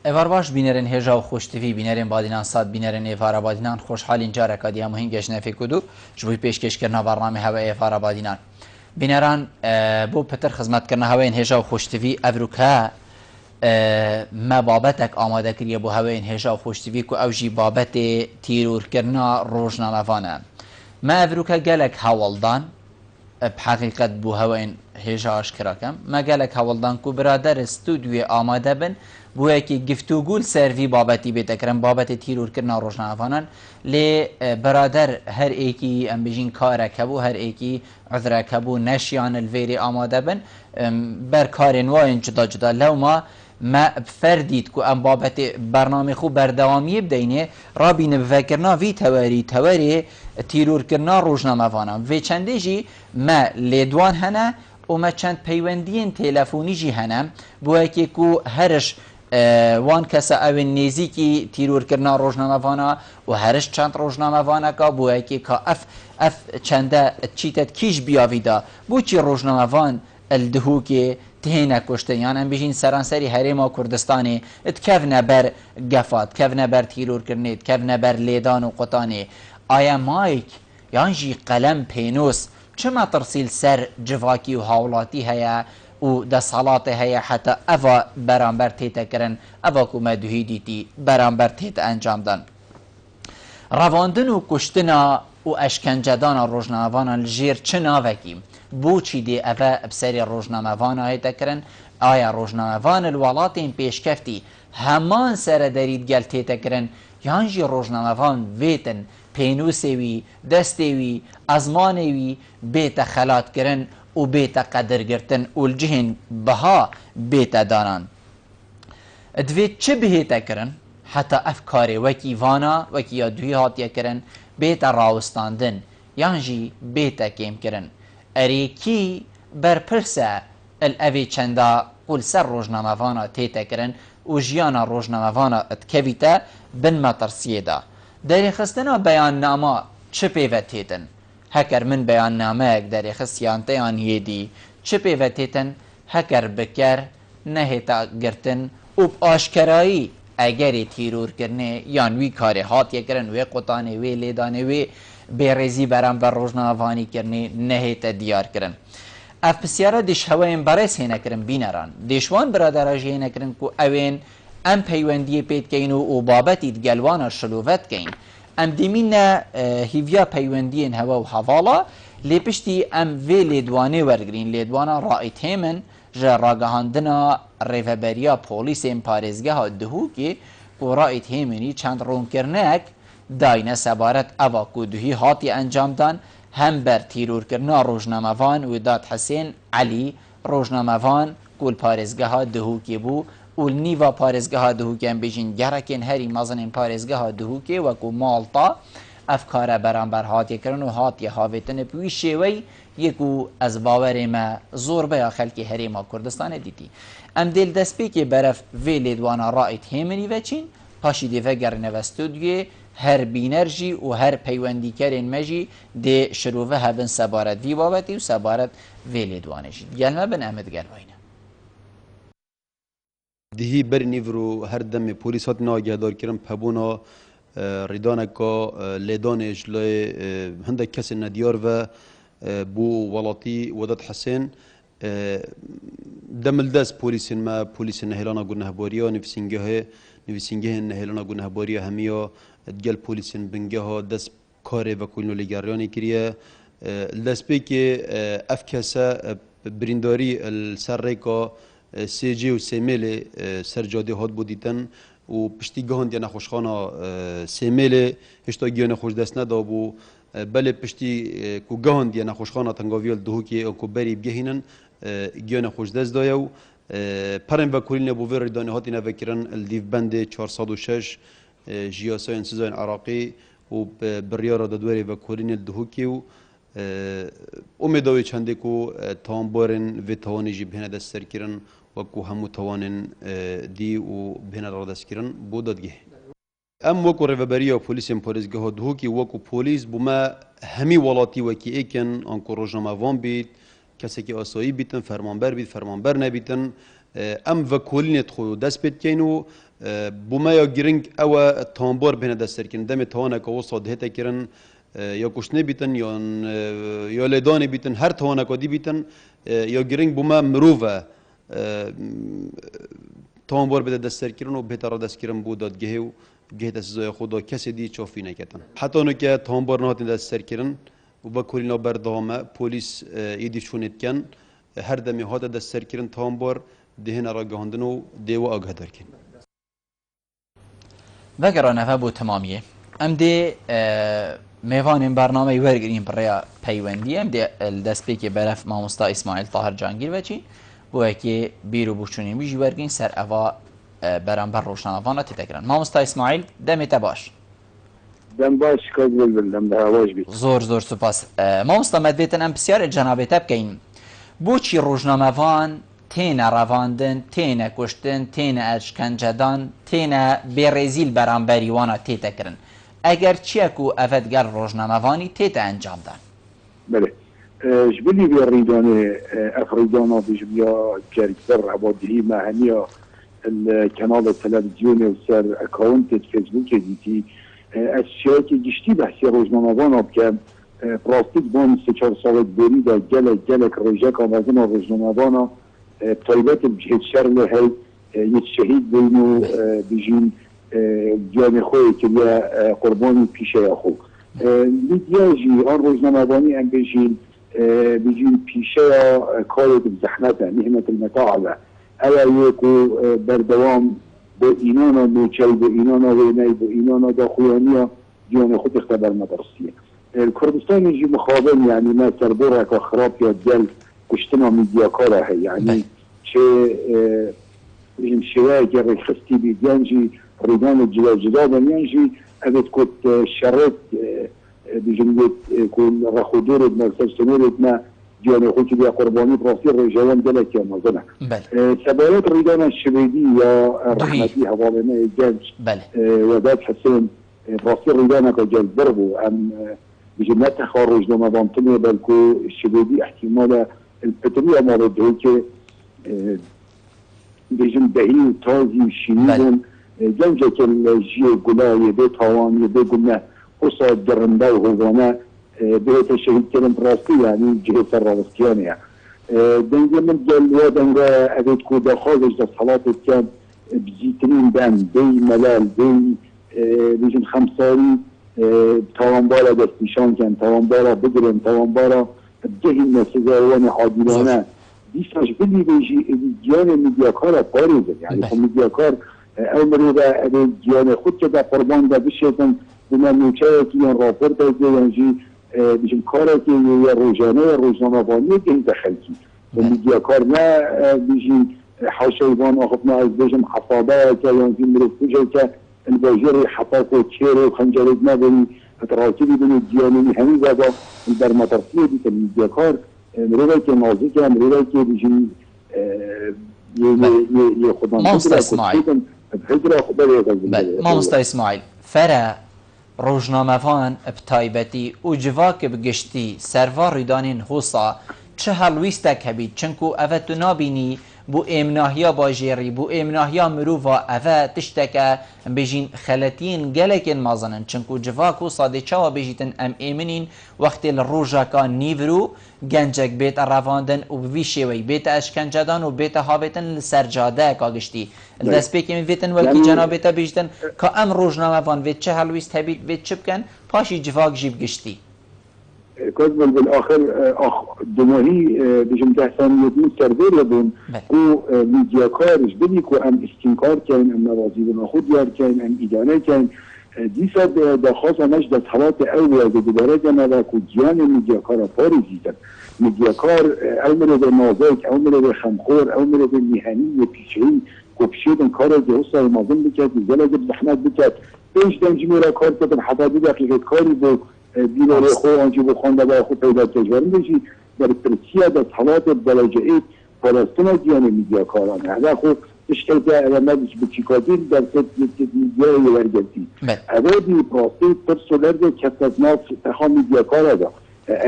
Evar baş binerin heja û xoştivî binerin badînan sad binerin êvara badînan xoşhalîn careka diya muhîn geşnefê kudu ji bo pêşkêşkirina barnamê hewayê êvara badînan. Bineran bo pitir xizmetkirina hewayên hêja û xoştivî ev rûke me babetek amade kiriye bo hewayên hêja û xoştivî ku ew jî babetê tîrûrkirina rojnamevan e. Me ev rûke gelek hewaldan بحقیقت بو هوین هجاش کراکم مگلک هولدان کو برادر استودیو آماده بن بو یکی گفتگول سروی بابتی بیتکرم بابت تیرور کرنا روشنافانان لی برادر هر ایکی ام بجین کاره کبو هر ایکی عذره کبو نشیان الویری آماده بن بر کارن واین جدا جدا لو ما فردید کو ام بابت برنامه خو بردوامی بدینه رابین بفکرنا وی توری تیرور کرنا روزنامه وانم و چنده جی ما لیدوان هنه و ما چند پیوندین تلفونی جی هنم بو که کو هرش وان کسا او نزیکی تیرور کرنا روزنامه وانا و هرش چند روزنامه وانا که بو که اف چنده چیتت کیش بیاویدا بو چی روزنامه وان الدهو که تهینا کشته یعنی ام بجین سرانسری هریما کردستانی ات کفنه بر گفات کفنه بر تیرور کرنید کفنه بر لیدان و قطانی آیا مایک یعنی جی قلم پینوس چما ترسیل سر جواکی و حولاتی هیا و ده صلاة هیا حتی اوه برانبر تیتا کرن اوه که مدوهی دیتی برانبر تیتا انجام دن رواندن و کشتنا و اشکنجدان روزنامه‌وان الجیر چه ناوکیم بوچی دی اوه بسری روزنامه‌وان هایتا کرن آیا روزنامه‌وان الولاتین پیشکفتی همان سر درید گل تیتا کرن یعنی جی روزنامه‌وان ویتن پینوسوی دستوی ازمانوی بیت خلات کرن و بیت قدر گرتن و الجهن بها بیت دانان دوید چه بهیتا کرن حتی افکاری وکی وانا وکی یادوی هاتیا کرن بیت راوستاندن یعنی جی بیت کم کرن اریکی برپرسه الاوی چنده قول سر روزنامه وانا تیتا کرن و جیانا روزنامه وانا اتکویتا بن مطرسیه دا داری خستنا بیان نامه چه پیوت هیتن هکر من بیان نامه اک داری خستیانته آن هیدی چه پیوت هیتن هکر بکر نهیتا گرتن و آشکرایی اگری تیرور کرنه یان وی کاری هاتیه کرن وی قطانه وی لیدانه وی بیرزی برام بر روزنامه‌وانی کرنه نهیتا دیار کرن اف بسیاره دیش هواین برس هینه کرن بینران دیشوان برادراجی هینه کرن که اوین ام پیوندی پید کین و بابتی گلوان شلووت کین ام دیمین هیویا پیوندی هوا و حوالا لیپشتی ام وی لیدوانه ورگرین لیدوانا رایت همن جا راگهاندنا ریفبریا پولیس ام پارزگه ها دهو که رایت همینی چند رون کرنک داینه سبارت اوا که دهی هاتی انجام دان هم بر تیرور کرنا روزنامه‌وان و داد حسین علی روزنامه‌وان کل پارزگه ها دهو که بو و نیوا پارزگه ها دهو که هم بیشین گرکن هری مازن پارزگه ها دهو که وکو مالتا افکار برانبر هاتی کرن و هاتی هاویتن پوی شوی یکو از باور ما زور بیا خلکی هری ما کردستان دیتی ام دل دست بی که برف وی لیدوانا رایت همینی وچین پاشی دیوه گرنه و استودیو هر بینرجی و هر پیوندی کرن مجی ده شروفه هبن سبارت وی بابتی و سبارت وی لیدوانشی گلمه بن امد گروینه دهی بر نیورو هر دم پلیس هات ناگهدار کردن پبونا ریدانکا لیدان اجلای هنده کس ندیار و بو ولاتی وداد حسین دم الدست پلیسین ما پلیس نهیلانا گونه باریا نویسینگه نهیلانا گونه باریا همیا دگل پلیسین بنگه ها دست کاره و کلنو لگریانی کریه الدست بی که اف کسا برینداری السر ریکا سی جی و سیمیل سر جاده هات بودیتن و پشتی گهان دینا خوشخانه سیمیل هشتا گیان خوش دست ندابو بله پشتی کو گهان دینا خوشخانه تنگاویل دهو که کو بری بگهینن گیان خوش دست دایو پرن و کلین بو ور دانه هات نوکرن الدیو بند 406 جیاسای انسیزان عراقی و بریارا دادوری و کلین دهو که و امیدواری چنده کو تامبارن و توانی جی بهنه دست سر کردن و کو همو توانن دی و بهنه را دست کردن بودادگه. ام وکو ریوبریا پلیس پارزگاه ها دهو که وکو پلیس بوما همی ولاتی وکی ایکن آنکو روزنامه‌وان بید کسی که آسایی بیتن فرمانبر بید فرمانبر نبیتن ام و کولینت خو دست بتین و بوما یا گرنگ او تامبار بین دست سرکن دم توانه که وصاد هتا کرن یا کشنه بیتن یا لیدانی بیتن هر توانه که دی بیتن یا گرنگ بوما مروفه تامبار بده دست سرکن و بهتر دست کرن بود دادگه و گه دست خدا کسی دی چافی نکردن حتی نو که تامبار نهاتن دست سرکن و با کولینا بردامه پلیس ایدی شونید کن هر دمی هات دست سرکن تامبار دهن را گهاندن و دیو آگه درکن وگر نفع بود تمامیه ام دی میوان برنامه ورگرین برای پیوندی ام دی دست پیک برف ماموستا اسماعیل طاهر جانگیر و چی بو که بیرو بوشونی میجی ورگرین سر اوا برانبر روشنامه‌وان تتکرن ماموستا اسماعیل دمت باش دم باش کاز بلدم به هواش بی زور سپاس ماموستا مدویتن ام بسیار جنابه بکەین بۆچی ڕۆژنامەوان تێنە ڕەواندن تێنە کوشتن تێنە ئەشکەنجەدان تێنە بێڕێزیل بەرامبەری وانە تێتەکردن ئەگەر چیەک و ئەڤەت گەر ڕۆژنامەوانی تێتە ئەنجامدان بله جبلی بیا ریدانه افریدانا بجبیا کرکتر عبادهی مهنیا الكنال التلفزيوني وسر اكونت فيسبوك ديتي اشياء كي جشتي بحثي روزنامه‌وان بكم پلاستیک بون 3-4 سال بری دا گلک رجاک آمازن روزنامه‌وان طیبت بجهد شر له یک شهید بینو بجین جان خوی که بیا قربانی پیشه خو لیدیاجی آن روزنامه‌وانی ام بجین پیشه کار بزحمت مهنت المتاعبه الا یکو بردوام با اینانا نوچل با اینانا وینای با اینانا دا خویانیا جان خود اختبار مدرسیه کردستان يجي مخابن يعني ما تربورها كخراب يا ديال كشتنا ميدياكارها يعني شيء شواء جري خستي بيديانجي ريدان الجدا بنيانجي أبد كنت شرط بجنبت كون رخودور بمرسل سنورت ما دياني خوتي بيا قرباني براسي رجالان دلك يا مازنة سبايات ريدان الشبيدي يا رحمتي هوالنا الجنج وذات حسين براسي ريدانا كجل بربو أم بجملة خارج لما بانتني بالكو الشبابي احتمال البترية مرده كي بجم دهي وتازي وشينيهم جنجة الجي قلاء يبي طوان يبي قلنا قصة درندا وغوانا بيت الشهيد كلم براسي يعني جهة الرابطياني دنجة من جلوة دنجة أبيت كو دا خارج دا صلاة كان بزيتنين دان بي ملال بي بجم خمساري توانبارا دستیشان کن توانبارا بگرن توانبارا بجهی نسزاوان عادلانه دیساش بلی بیجی جیان میدیاکار پاریزه یعنی خب میدیاکار امری و جیان خود که در قربان دا بشیدن بنا نوچه که یان راپور دازده یعنی بیشن کارا که یا روزنامه بانی که این دخل کی و میدیاکار نه بیشی حاشیوان آخفنا از بیشم حفاظه که یعنی مرفوجه که الباجر حطاك وتشير وخنجر نابلي تراكبي بين الديانين همي زادا در مطرفيه دي الميدياكار مريضاك نازك مريضاك بيجي يخدم ماموستا اسماعيل ماموستا اسماعيل فرا روزنامه‌وان بتایبەتی و جواک بگشتی سروا ریدانین هوسا چه هەڵویستێک هەبیت چونکو ئەvە تو نابینی بۆ ئێمناهیا باژێڕی بۆ ئێمناهیا مرۆڤ ئەvە تشتێکە بێژین خەلەتین gelekên مازنن چونکو جواک و سادێچاوە بێژیتن ئەم ئێمنین وەختێ لە ڕۆژەکە نیڤر و گەنجێک بێتە ڕەواندن و بڤی شێوەی بێتە ئەشکەنجەدان و بێتە هاوێتن لە سەرجادەیەکا گشتی دەستپێکی بێتن وەلکی جەنابێتە بێژتن کە ئەم ڕۆژنامەوان بێت چه هەڵویست هەبیت بێت چ بکەن پاشی جواک ژی بگشتی كذبا بالاخر دماهي بجم تحسانية من سربير يبون كو ميدياكارش بني كو ام استنكار كاين ام نوازي بنا خوديار كاين ام إدانة كاين دي سب دا خاصة نجد صلاة أولى بدرجة ما كو جيان ميدياكار بارزيتا ميدياكار أمر بالنازك أمر بالخمخور أمر بالمهنية بيشعي كو بشيدن كارا دي هصا المازن بكات الزلاجة بزحمات بكات ايش دنجميرا كار كتن حتى دي دقيقة كاري بو دیواره خو آنچه بخونده با خود پیدا کشورن بشی در پرسیه در حالات بلاجئیت فلسطین دیانه میدیاکارانه هذا خو اشتر که علامتش به چیکادین در ست میدیای ورگتی اوادی پراستی ترسولر ده کسات ناف تخواه میدیاکاره ده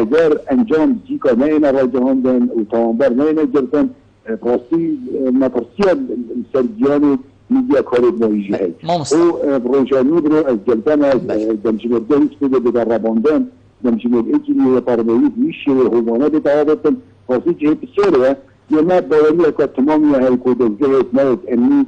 اگر انجام زیکا نه اینا را جهاندن و توانبر نه اینا گرتن براستی مطرسیه سرگیان میدیا کارت مایجی هی او روشانی برو از جلدن از دمجمرده هیچ بده به رباندن دمجمرده ایکی پارویی میشه هومانه به دعوتن براستی جهه بسیاره یه نه باوری اکا تمامی هی کودزگهت نهت امی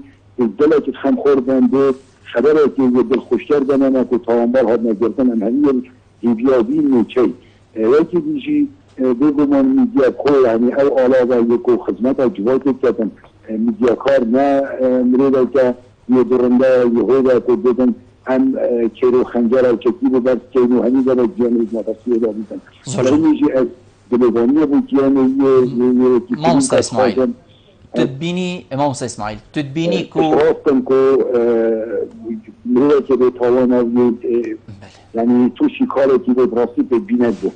دلت خم خوردن ده خبره که دل خوشتر دنن اکو تاوانبار هاد نگردن هم همین هیبیابی نیچه یکی دیجی بگمان میدیا کو یعنی او آلا و یکو خدمت جوایت کردن میدیا کار نه مریده که یه درنده یه هوده که دیدن هم چیرو خنجر و چکی رو برد چینو همی داره جیان ریز مدرسیه دا بیدن ولی میجی از دلوانی بود جیان یه مامستا اسماعیل تدبینی مامستا اسماعیل تدبینی کو راستن کو مریده که به تاوانا یعنی تو شکاره که به براستی به بیند بود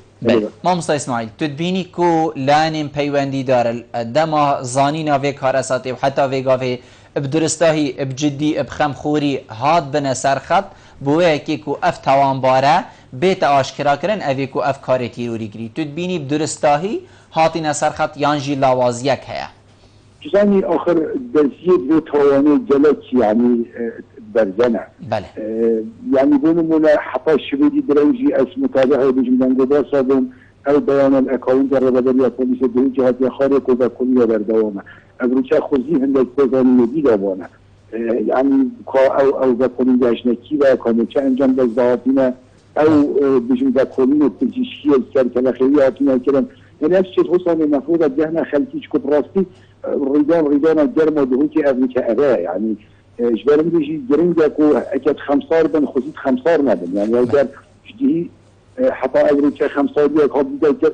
مامستا اسماعیل تدبینی کو لانم پیوندی داره دما زانینا وی کارساتی و حتی وی گاوی بدرستاهی بجدی بخمخوری هاد بن سرخط بوه کی کو اف توانباره بیت آشکرا کرن اوی کو اف کار تیروری گری تدبینی بدرستاهی هاتی نسرخط یانجی لاوازیک هیا جزانی آخر درسیه به توانه جلچ یعنی برزنه بله يعني بونمونا حتى الشبيدي درنجي اس متابعه بجمدان قدا صادم او بيان الاكاونت الربادرية بوليس دون جهات خارق وبكونية بردوامه ابروچه خوزي هندك بزاني يدي دابانه يعني او بكونية اشنكي و كانوچه انجام بزدهاتينه او بجمدان كونية تجيشكي السركلخيوية هاتينه كرم يعني افس شد حسن المفروض ادهنا خلقيش كبراستي ريدان الجرم ودهوكي ابروچه ابا يعني جبر میگی گرینگ کو اکید خمسار بن خودید خمسار ندن یعنی اگر جدی حتی اگر چه خمسار بیاد خود دیگر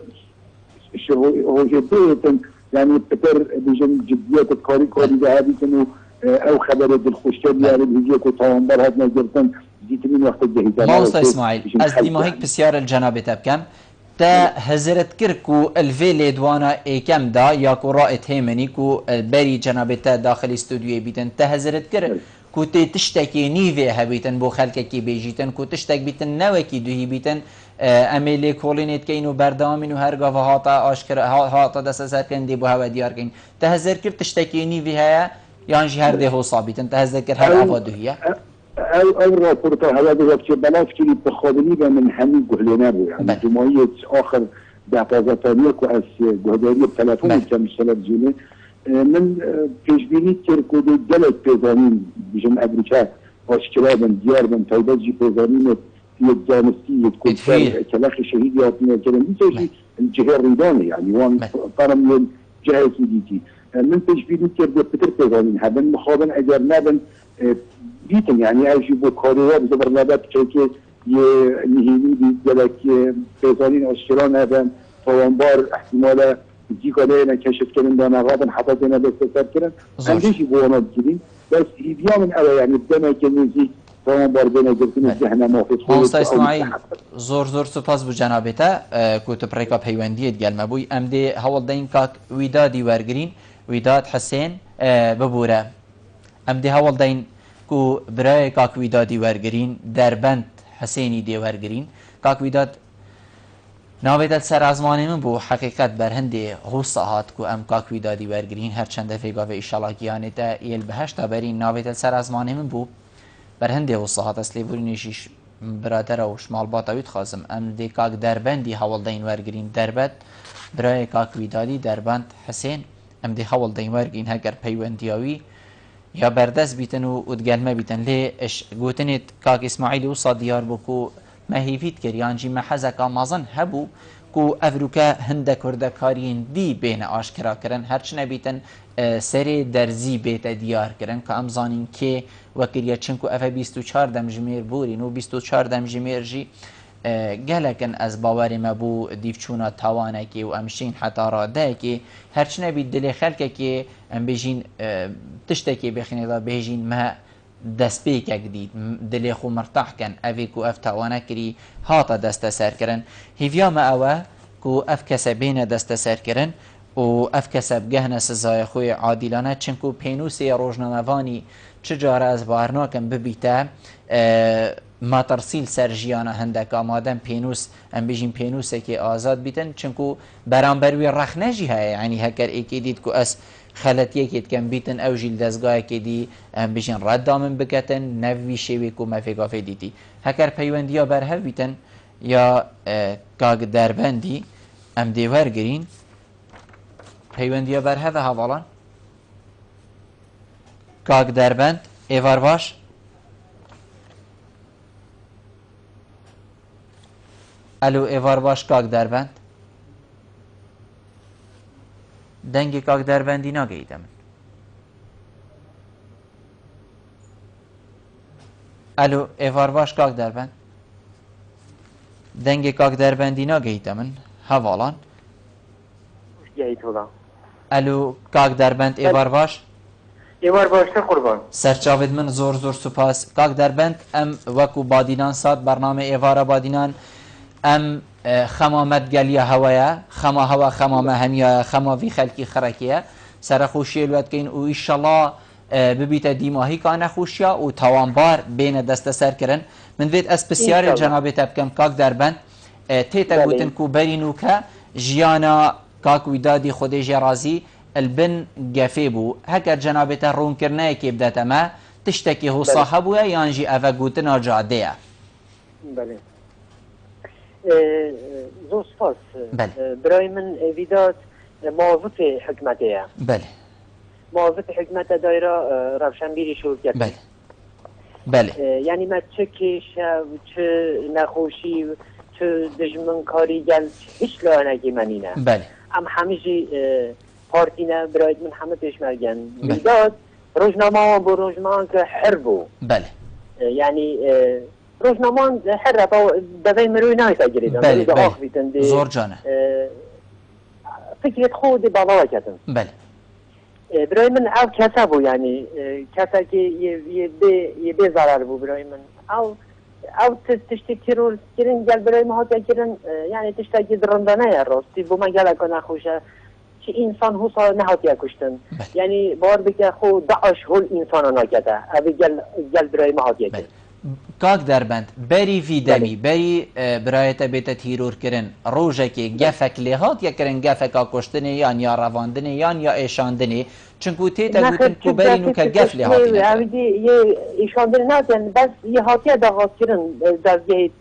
شروعیتن یعنی پتر بیشتر جدیت کاری ده بیتونو او خبر دل خوشتر بیاره بیشتر کو تمامبر هات نگرتن دیتمین وقت جهیزه مامستا اسماعیل از دیماهیک بسیار الجناب تبکم تا هزرت کرکو الفيل دوانا ایکم دا یا کو رائت هیمنی کو بری جنابتا داخل استودیوی بیتن تا هزرت کر کو تی تشتکی نیوی هبیتن بو خلک کی بیجیتن کو تشتک بیتن نو کی دوهی بیتن امیلی کولینت کینو بردامین و هرگاه هاتا آشکر هاتا دست سرکندی بو هوا دیار کین تا هزر کر تشتکی نیوی هیا یانجی هر ده صابیتن تا هزر کر هر افا دوهیه او راپورتا هوا دو وقت بلاش که بخوابنی و من همین گهلینه بود یعنی جمعیت آخر ده پازتانیه که از گهداری تلفون کمیش تلفزیونه من پیشبینی کرد که دلت پیزانین بیشن ابریچه آشکرا بن دیار بن تایبه جی پیزانین یک جانستی یک کلتر کلخ شهیدی آتینه کرن میتوشی جهر ریدانه یعنی وان فرم یه جهازی دیتی من پیشبینی کرد پتر پیزانین هبن مخابن اگر نبن بیتن یعنی ایشی با کاروها بزبر لبت که یه نهیمی دیگه که پیزانین آشکرا نبن توانبار احتمال دیگه نکشف کردن دانه غابن حتی دینا بستر کردن اندیشی با اونا بگیریم بس ایدیا من اوه یعنی بدمه که نزی توانبار دینا گرفتن ذهن موفق مامستا اسماعیل زور سپاس بو جنابتا کوتو پریکا پیوندیت گلمه بوی ام دی هول دین کاک ویدادی ورگرین ویداد حسین ببوره ام دی هول دین کو برای کاک ویدادی ورگرین دربند حسینی دی ورگرین کاک ویداد ناویدت سر ازمانه من بو حقیقت برهندی غوصه هات کو ام کاک ویدادی ورگرین هر چند فیگا و ایشالا گیانه تا ایل بهشتا برین ناویدت سر ازمانه من بو برهندی غوصه هات اصلی بوری نیشیش برادر و شمال باتاوید خازم ام دی کاک دربندی حوال دین ورگرین دربند برای کاک ویدادی دربند حسین ام دی حوال دین ورگرین هگر پیوندیاوی یا بردست بیتن و ادگلمه بیتن لی اش گوتنید کاک اسماعیل و صادیار بکو مهیفید کریان جی محزک آمازن هبو کو افروکا هنده کرده کارین دی بین آشکرا کرن هرچنه بیتن سری درزی بیت دیار کرن که امزانین که وکریه چنکو افا 24 دم جمیر بورین و 24 دم جمیر جی گلکن از باوری مبو دیفچونا تاوانه که و امشین حتی راده که هرچنه بید دلی خلکه که ام بیجین تشتکی بخینه دا بیجین ما دست پیکک دید دلی خو مرتاح کن اوی کو اف تاوانه کری هاتا دست سر کرن هیویا ما اوه کو اف کسبین دست سر کرن و اف کسب گهن سزای خوی عادلانه چنکو پینوسی روزنامه‌وانی چجاره از بارناکم ببیته ما ترسیل سرجیانه هندک آمادن پینوس ام بیجین پینوسه که آزاد بیتن چنکو برانبروی رخ نجی های یعنی هکر ایکی دید که از خەلەتیەکێت کەم بیتن ئەو ژیل دەستگایەکێدی ئەم بژین ڕەتدامن بکەتن نەوی شێوێک و مەفێگافێ دیتی هەکەر پەیوەندیە بەرهەر بیتن یا کاگ دەربەندی ئەم دێوەرگرین پەیوەندیە بەرهەوە هەواڵان کاگ دەربەند ئێوار باش ئەلو ئێوار باش کاگ دەربەند دەنگی کاک دەربەندی ناگەیتە من ئەلو ئێوار باش کاک دەربەند دەنگی کاک دەربەندی ناگەیتە من هەواڵان ئەلو کاک دەربەند ئێوار باش ئێوار باشتر قوربان سەرچاوت من زۆر زۆر سوپاس کاک دەربەند ئەم وەکو بادینان سات بەرنامە ئێوارە بادینان ئەم خەمامەت گەلیە هەوەیە خەما هەوە خەمامە هەمیە خەماوی خەلکی خەرەکیە سەرەخۆشیێلوەتکەین و ئیشەڵا ببیتە دیماهی کا نەخۆشیە و تاوانبار بێنە دەستە سەرکردن من بێت ئەس پرسیارێ جەنابێتە بکەم کاک دەربەند تێتە گوتن و بەرین و کە ژیانە کاک ویدادی خودێژێ رازی البن گەفێ بوو هەکەر جەنابێتە ڕوونکردنەیەکێ بدەتەمە تشتێکی هوسا هەبووە یانژی ئەڤە گوتنە جادەیە زۆر سپاس برای من ویداد موظف حکومتەیە موظف حکومەتە دایرە ڕەوشەنبیری شوورکرد یعنی مە چه کێشە چه نەخۆشی چه دژمنکاری گەل هیچ لایەنێکی منینە ئەم هەمیژی پارتینە برای من هەمە پێشمەرگەن ویداد ڕۆژنامەوان بۆ ڕۆژنامەوان کە حر بوو یعنی ڕۆژنامەوان حرە بەبێ مرۆی نایتەگرێتن زۆر جانە فکرێت خۆ دێ باڵاوەکەتن برای من ئەو کەسە بوو ینی کەسێکی بێ زارار بوو برای من ئەو تشتی تیرۆرکردن گەل برای من هاتیەکردن یعنی تشتێکی درڕندانەیە ڕاستی بۆ من گەلێکە نەخۆشە چی ئینسان هوسا نەهاتیە کوشتن یعنی باوەڕ بکە خۆ داعش هۆل ئینسانە ناکەتە ئەوێ گەل برای من هاتیەکرد کاک دەربەند بەری ڤیدەمی بەری برایەتە بێتە تیرۆرکردن ڕۆژێکی گەفێک لێ هاتیەکردن گەفێکا کوشتنێ یان یا ڕەواندنێ یان یا ئێشاندنێ چونکو تێتە گوتن کو بەرین و کە گەف لێ ئیشاندن ناتێن بەس یە هاتیە داغازکردن دەستگەیت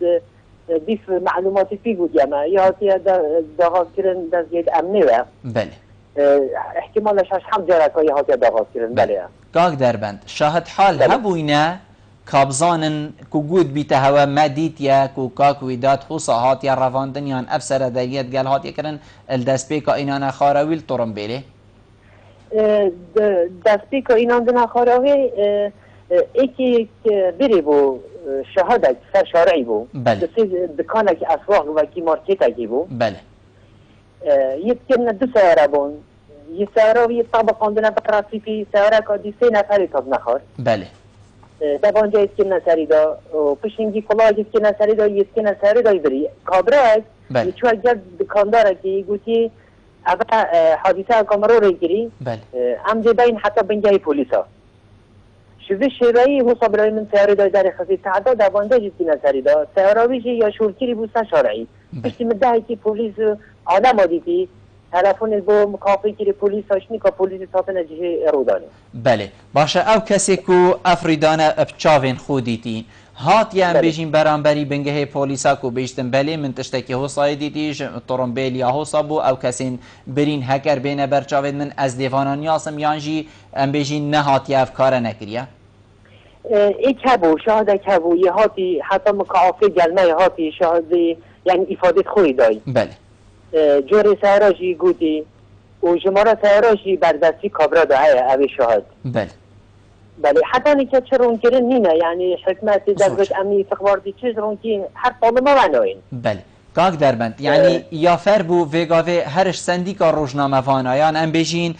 دیف معلوماتی پی گوتیەمە یە هاتیە داغازکردن دەستگەیت ئەمنیوە احتیمالە شەش حەم جارێکە یە هاتیە داغازکردن بەلەیە کاک دەربەند شاهد حال هەبووینە کابزانن کو گوت بیتە هەوە مەدیتە و کاک ویداد حوسا هاتیە ڕەواندنیان ئەف سەرەدەیەت گەل هاتیەکردن دەستپێکە ئینانە خاراویل تۆڕم بێلێ دەستپێکە ئیناندنا خاراوێ ئێکی بێ بۆ شەهادێک سەر شارعی بوو دکانێکی ئەسواق وەکی مارکێتێکی بوو یەکردنە دو سیارە بوون یە سیارە و یە تابقاندنە بە ڕاستیفی سیارەکە دی سێ نەفەری تاز نەخوارد دەبانجا یەکردنە سەریدا و پشتینگی کوڵا یەکردنە سەریدا یەکردنە سەریدای بری کابراەک چوە گەل دکاندارێکی گوتی ئەvە حادیسە کامەرۆ ڕێگیری ئەم دێبین حتا بنگای پۆلیسا شوێ شێوەیی هوسا برای من سیارەدای داری خەفی تعدا دەبانجا یەکردنە سەریدا سیاراویژی یا شورکیری بوو سەر شارعی پشتی مدەهێکی پۆلیس ئادەما دیتی تەلەفۆنێک بۆ مکافێکی پۆلیس هاشنی کە پۆلیسی ساتنە جهێ ئێڕۆدانێ بەێ باشە ئەو کەسێک و ئەفریدانە ئەپچاوێن خودیتین هاتیان بێژین بەرامبەری بنگەهەیە پۆلیساک و بێشتن بەلێ من تشتێکی هۆسایی دیتیش تۆڕمبێلیا هۆسا بوو ئەو کەسین برین هەکەر بێنە بەرچاوێت من ئەس دێوانان یاسم یانژی ئەم بێژین نەهاتیە ئەفکارە نەکریە ئیک هەبوو شاهدێک هەبوو یە هاتی حتا مکافێ گەلمە هاتی شاهدی یعنی ئیفادێت خۆی دای جۆرێ سیارەژی گوتی و ژمارە سیارەژی بەردەستی کابرادا هەیە ئەوێ شاهد بەێ حتانی کە چ ڕوونکردن نینە یعنی حکومەتی دەربێت ئەمنی استخباراتی چیز ڕوونکی هەر پاڵمەوانەوەین کاک دەربەند یعنی یافەر بوو vێگاوێ هەرش سندیکا ڕۆژنامەوانە یان ئەم بێژین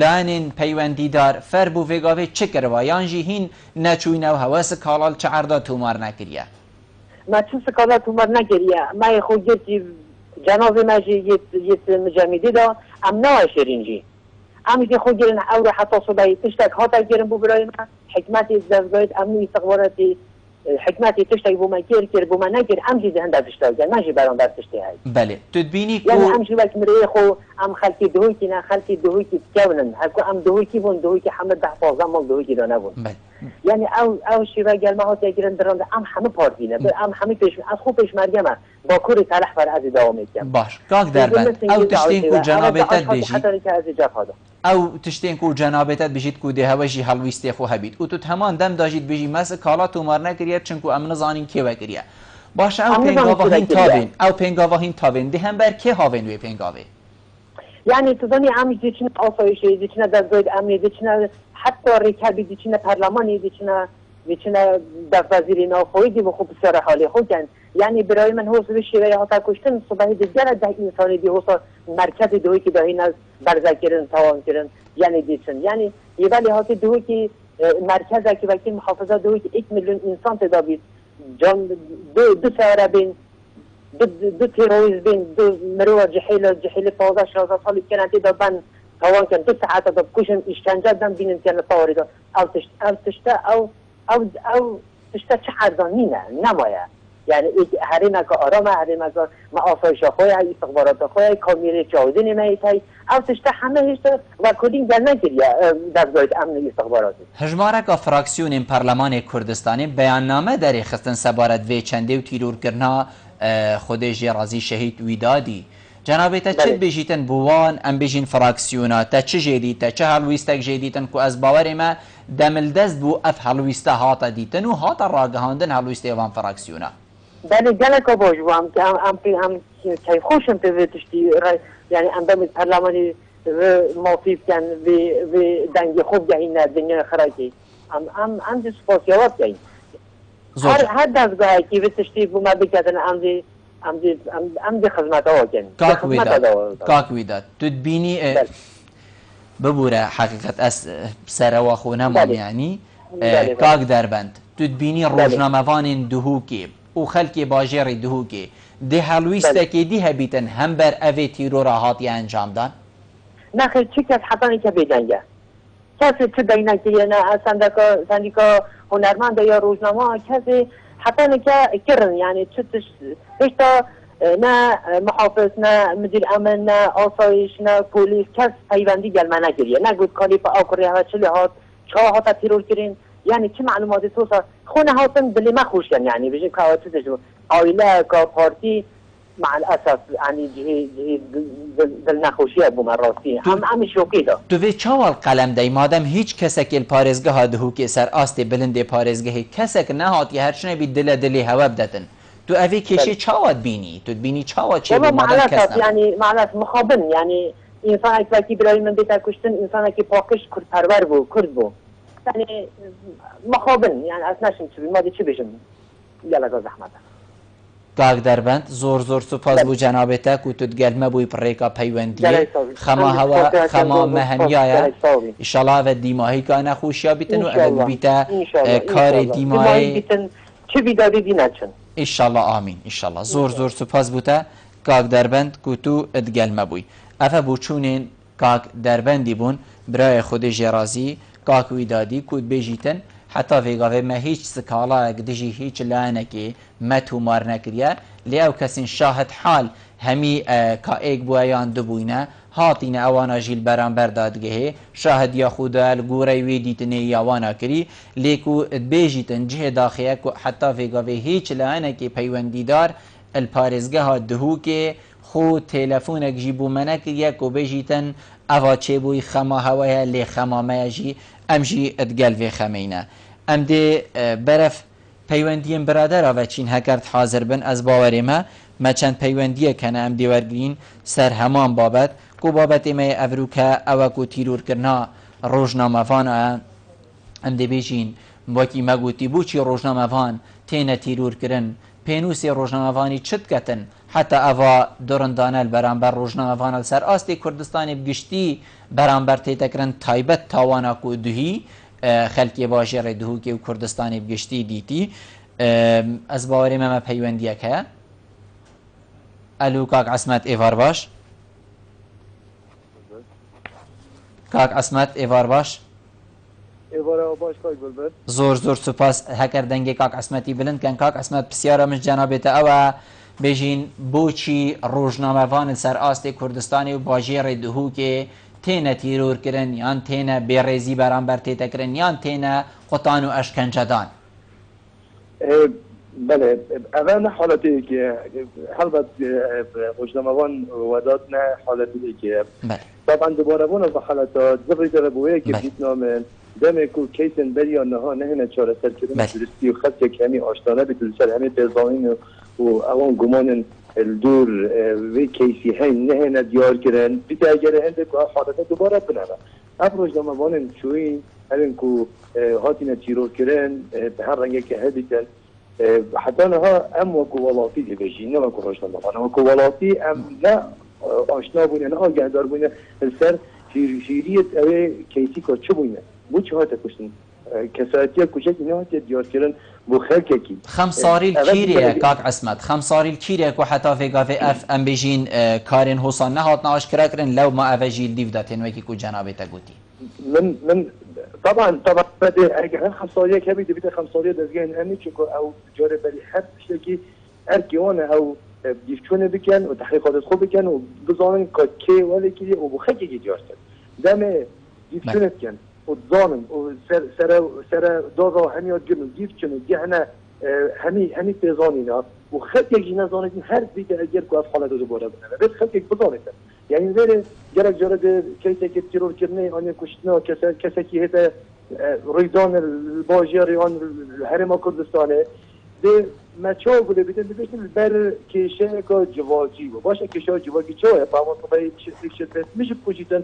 لاێنین پەیوەندیدار فەر بوو vێگاوێ چ کردەوە یانژی هین نەچوینەوە هەوەسە کاڵال چعردا تومار نەکریە ماچوو سکاڵا تومار نەکریە مای خۆ گرتی جنازه ماجی یت مجمدی دا ام نوع شرینجی امی که خود گرن اور حتی صبحی تشتک هاتا گرن بو برای من حکمت دستگاه امنی استخباراتی حکمتی تشتی بوما کیر بوما نکیر هم جی هنده تشتی جن ماشي برام بر تشتی های بله تو تبینی يعني هم شو بك مريه خو هم خلكي دهوكي نا خلكي دهوكي تكونن هكو هم دهوكي بون دهوكي حمد ده حفاظه مال دهوكي ده نبون بله يعني او شي بقى ما هو تاجرن درند هم همه پارتینه هم همه پیش از خوب پیش مرگمه با کوری صالح بر از دوام میکنم باش کاک دربند او تشتین کو جنابتت بیجی حتی که از جف هذا او تشتین کو جنابتت بیجید کو ده هوشی هلویستی خو هبید او تو تمام دم داجید بیجی مس کالا تو مار نکریه چونکو امن زانین کی وکریه باش او پنگاواهین تابین او پنگاواهین تابین ده هم بر که هاوین وی پنگاوه يعني تظني عم ديشنا أوصيشي ديشنا دزويد أمني ديشنا حتى ركابي ديشنا برلماني ديشنا دفازيرين أو خويدي بخوب سر حالي خوجن يعني برای من هو سویشی و یا تا کشتن صبحی دیگر ده انسانی دی هوسا مرکز دوی که دهین از برزه کردن توان کردن یعنی دیشن یعنی یه ولی هاتی دوی که مرکز که وکیل محافظه دوی که 1 میلیون انسان تدابید جان دو سعره بین دو تيرويز بين دو مروه جحيل 15 سال كانت دبن توان كان 2 ساعات دبكوشن اشتنجا دم بين كان طوري او تشتا او تشتا شحرزانينا نمايا يعني هرينا كارامه هرينا ما آسایش خويا استخبارات خويا کامیره جاودین میتای او تشتا همه هشت و کدین گل نگیریا دستگاه امن استخباراتی هجمارک فراکسیون پارلمان کردستانی بیاننامه داری خستن سبارت وی چنده و تیرور کرنا خودی جرازی شهید ویدادی جنابه تا چه بجیتن بوان ام بجین فراکسیونا تا چه جدید تا چه هلویستک جدیدن که از باور ما دمل دست بو اف هلویسته هاتا دیتن و هاتا راگهاندن هلویسته وان فراکسیونا بله گلکا باجو هم که هم که خوشم به تشتی یعنی اندام پارلمانی موفیف کن و دنگ خوب گهین دنیا خراکی هم دی سپاسیوات گهین هر دستگاهی که به تشتی بو ما بکتن هم دی خدمت ها کن کاک ویداد تو بینی ببوره حقیقت از سروا خونم یعنی کاک دربند تو بینی روزنامه‌وان دهوکی و خلکی باجر دهوکی ده هلویسته که دی هبیتن هم بر اوی تیرو راحاتی انجام دان؟ نه خیلی چی کس حتانی که بیدنگه کسی چه دینه که نه سندیکا هنرمند یا روزنامه کسی حتانی که کرن یعنی چه تا نه محافظ نه مدیر امن نه آسایش نه پولیس کس پیوندی گلمه نگیریه نه گود کالی پا آکریه و چلی هات چه هاتا تیرور کرین يعني كم معلومات توصل خونا هاتن باللي ما خوشن يعني بيجي كاوتشو عائله كبارتي مع الاسف يعني جهي دلنخوشی ابو مراسي هم شوقي ده تو وی چاوال قلم دی مادم هیچ کسک پارێزگە هادهو که سر آستی بلند پارێزگەهی کسک نهات یه هرچنه بی دلی هوا بدتن تو اوی کشی چاوات بینی تو بینی چاوات چه مادم کس يعني معناته مخابن يعني انسان اكي برای من بيتا كشتن انسان اكي پاکش کرد پرور بو کرد بو يعني مخابن يعني اسناشم چی ما دی چی بشم یلا زحمت کاک دربند زور سپاس بو جنابته که تو گلمه بوی پریکا پیوندیه خما هوا خما مهنیه انشالله و دیماهی که نخوشیا بیتن و اول بیتا کار دیماهی چه بیداری بینچن انشالله آمین انشالله زور سپاس بوده کاک دربند که تو ادگلمه بوی افا بوچونین کاک دربندی بون برای خود جرازی کاک ویدادی کود بیجیتن حتی ویگاوه ما هیچ سکالا اگدجی هیچ لعنکی متو مار نکریه لیو کسین شاهد حال همی که ایک بویان دو بوینه هاتین اوانا جیل برانبر دادگه شاهد یا خودا الگوری ویدیتنی یاوانا کری لیکو بیجیتن جه داخیه که حتی ویگاوه هیچ لعنکی پیوندی دار الپارزگه ها دهو که خود تلفونک جیبو منکریه که بیجیتن اوا چه بوی خما هوایه لی خمامه جی ام جی ادگل وی خمینه ام دی برف پیوندیم برادر و چین هکرد حاضر بن از باوری ما چند پیوندیه کنه ام دی ورگرین سر همان بابت کو بابت ایمه افروکه او کو تیرور کرنا روزنامه فان ام دی بیشین باکی مگوتی بوچی روزنامه فان تینه تیرور کرن پینوسی روزنامه فانی چت کتن حتی اوا دورندانل برانبر روزنامه فان سر آستی کردستانی بگشتی برانبر تیتکرن تایبت تاوانا کو دهی خلکی باشر دهو که کردستانی بگشتی دیتی از باوری ما پیوندیه که الو کاک عصمت ایوار باش کاک عصمت ایوار باش ایوارا باش کاک بلبل زور سپاس هکر دنگی کاک عصمتی بلند کن کاک عصمت بسیارا مش جنابت او بجین بوچی روزنامه‌وان سر آست کردستانی و باجیر دهو که تینه تیرور کرن یان تینه بیریزی برانبر تیتا کرن یان تینه قطان و اشکنجه دان. بله اول حالتی که حالت روزنامه‌وان وداد نه حالتی که طبعا دوباره بون از حالات زبری دربویه که دیدنامه دم کو کیسن بریا نه نه چاره سر کردن درستی و خط کمی آشنانه به سر همه پیزاین و اوان گمان الدور و کیسی های نه دیار کردن بیت اگر هند کو حالت دوباره بنره افروج دموان شوین همین کو هاتین تیرور کردن به هر رنگی که هدیتن حتی نه ام و کووالاتی دی بجین نه کو روشنامه و کووالاتی ام نه آشنا بودن نه آگهدار بودن سر شیریت اوه کیسی که چه بودن بو چه هاته کشتن کسایتی کوچک نه هاته دیار کردن بو خلک کی خمساری کیریه کاک عصمت خمساری کیریه کو حتی فیگا فی اف ام بجین کارین حسان نه هات ناش کرا کرن لو ما اوجیل دیو داتن وکی کو جنابه تا گوتی من طبعا بده اگر خمساری کبی دیت خمساری دزگین امی چکو او جاره بلی حد شکی ارکیون او دیفچونه بکن و تحقیقات خوب بکن و بزانن که ولی کی و بخکی کی دیار کرد دم دیفچونه کن و زانن و سر دو راه همیاد جنو دیفچونه دیهنه همی تزانینا و خکی کی نزانید هر بیت اگر کو افعال دو باره بنه بس خکی بزانید یعنی ولی جرق جرق کیسه که تیرور کرنه آنی کشتنه کسی که هده ریدان الباجیاری آن حرم کردستانه ده مچه بوده بیدن بشتن بر کشه که جواجی و باشه کشه جواجی چه های فهمان طبعی شد میشه پوشیدن